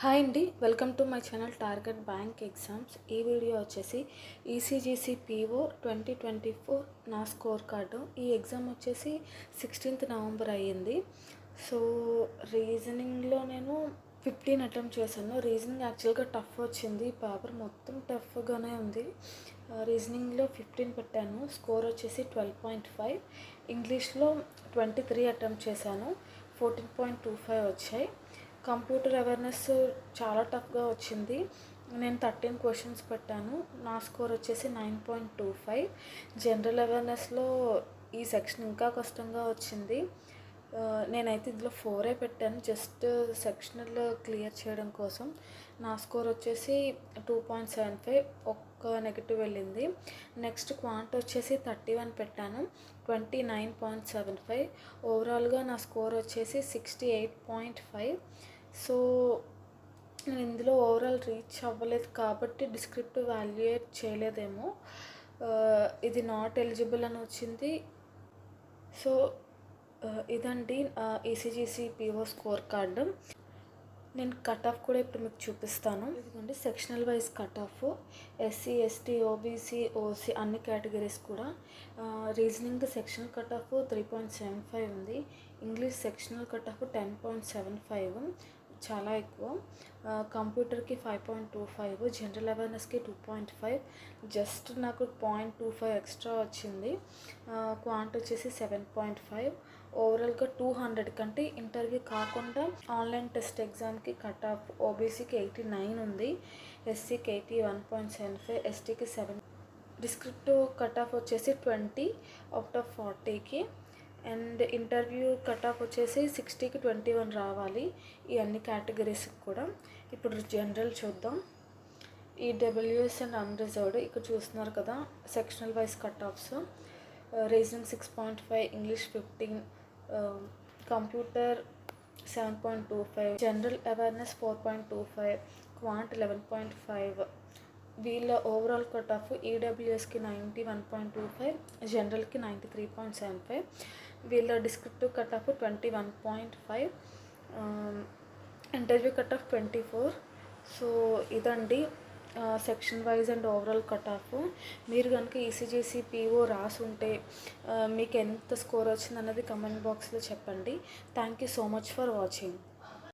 Hi అండి, welcome to my channel target bank exams. ఈ video వచ్చేసి ఈసీజీసీ పీఓ 2024 నా స్కోర్ కార్డు. ఈ ఎగ్జామ్ వచ్చేసి 16th నవంబర్ అయ్యింది. సో రీజనింగ్లో నేను 15 అటెంప్ట్ చేశాను. రీజనింగ్ యాక్చువల్గా టఫ్ వచ్చింది, పేపర్ మొత్తం టఫ్గానే ఉంది. రీజనింగ్లో 15 పెట్టాను, స్కోర్ వచ్చేసి 12.5. ఇంగ్లీష్లో 23 అటెంప్ట్ చేశాను, 14.25 వచ్చాయి. కంప్యూటర్ అవేర్నెస్ చాలా టఫ్గా వచ్చింది. నేను 13 క్వశ్చన్స్ పెట్టాను, నా స్కోర్ వచ్చేసి 9.25. జనరల్ అవేర్నెస్లో ఈ సెక్షన్ ఇంకా కష్టంగా వచ్చింది. నేనైతే ఇందులో 4 పెట్టాను, జస్ట్ సెక్షనల్ క్లియర్ చేయడం కోసం. నా స్కోర్ వచ్చేసి 2.75, ఒక్క నెగిటివ్ వెళ్ళింది. నెక్స్ట్ క్వాంట్ వచ్చేసి 31 పెట్టాను, 29.75. ఓవరాల్గా నా స్కోర్ వచ్చేసి 68.5. సో నేను ఇందులో ఓవరాల్ రీచ్ అవ్వలేదు కాబట్టి డిస్క్రిప్టివ్ వాల్యుయేట్ చేయలేదేమో. ఇది నాట్ ఎలిజిబుల్ అని వచ్చింది. సో ఇదండి ఈసీజీసీ పీఓ స్కోర్ కార్డు. నేను కట్ ఆఫ్ కూడా ఇప్పుడు మీకు చూపిస్తాను. ఇదిగోండి sectional wise cut off, SC ST OBC OC అన్ని కేటగిరీస్ కూడా. రీజనింగ్ సెక్షనల్ కట్ ఆఫ్ 3.75 ఉంది. ఇంగ్లీష్ సెక్షనల్ కట్ ఆఫ్ 10.75, చాలా ఎక్కువ. కంప్యూటర్కి 5.25, జనరల్ అవేర్నెస్కి 2.5, జస్ట్ నాకు 0.25 ఎక్స్ట్రా వచ్చింది. క్వాంట్ వచ్చేసి 7.5. ఓవరాల్గా 200 కంటే ఇంటర్వ్యూ కాకుండా ఆన్లైన్ టెస్ట్ ఎగ్జామ్కి కట్ ఆఫ్ ఓబీసీకి 89 ఉంది, ఎస్సీకి 81.75, ఎస్టీకి 7. డిస్క్రిప్టివ్ కట్ ఆఫ్ వచ్చేసి 20 అవుట్ ఆఫ్ 40కి. అండ్ ఇంటర్వ్యూ కట్ ఆఫ్ వచ్చేసి 60కి 21 రావాలి ఈ అన్ని కేటగిరీస్కి కూడా. ఇప్పుడు జనరల్ చూద్దాం. ఈడబ్ల్యూఎస్ అండ్ అన్రిజర్వ్డ్ ఇక్కడ చూస్తున్నారు కదా, sectional wise cut offs. Reasoning 6.5, English 15, computer 7.25, general awareness 4.25, quant 11.5. వీళ్ళ ఓవరాల్ కట్ ఆఫ్ ఈడబ్ల్యూఎస్కి 91.25, జనరల్కి 93.75. వీళ్ళ descriptive cut off 21.5, interview cut off 24. So ఇదండి section wise and overall cut off. మీరు కనుక ఈసీజీసీ పీఓ రాసి ఉంటే మీకు ఎంత స్కోర్ వచ్చింది అన్నది కమెంట్ బాక్స్లో చెప్పండి. Thank you so much for watching.